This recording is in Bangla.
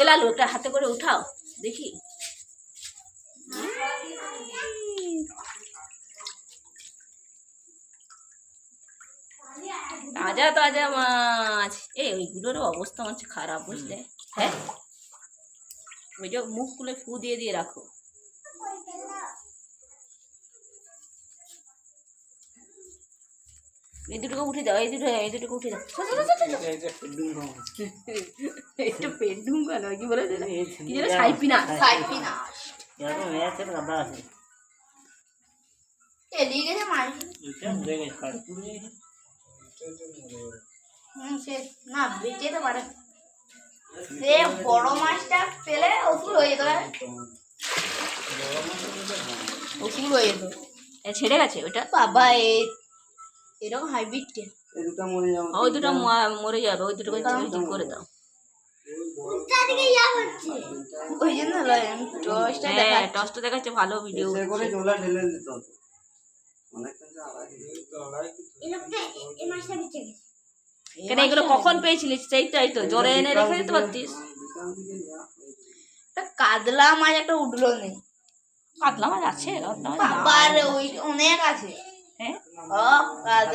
এ লালু একটা হাতে করে উঠাও দেখি। তাজা তাজা মাছ। ওইগুলোর অবস্থা হচ্ছে খারাপ বুঝলে। হ্যাঁ, ওই যে মুখ খুলে ফু দিয়ে দিয়ে রাখো। এই দুটোকে উঠে দাও, এই দুটোকে উঠে দাও। একটু পেট ঢুঙ্গা নয় কি বলে কি যেন সাইপিনা না বেঁচে তো পারে সে বড় মাছটা পেলে ওষুধ হয়ে যেত, ওষুধ হয়ে যেত। ছেড়ে গেছে ওটা বাবা এরকম হাইব্রিড ওই দুটো মরে যাবে, ওই দুটোকে ঠিক করে দাও। ওই জন্য টসটা দেখাচ্ছে ভালো ভিডিও। কেন এগুলো কখন পেয়েছিলিস? সেই তো জলে এনে রেখে দিতে পারতিস। কাতলা মাছ একটা উঠলো নেই। কাতলা মাছ আছে? ওই অনেক আছে। হ্যাঁ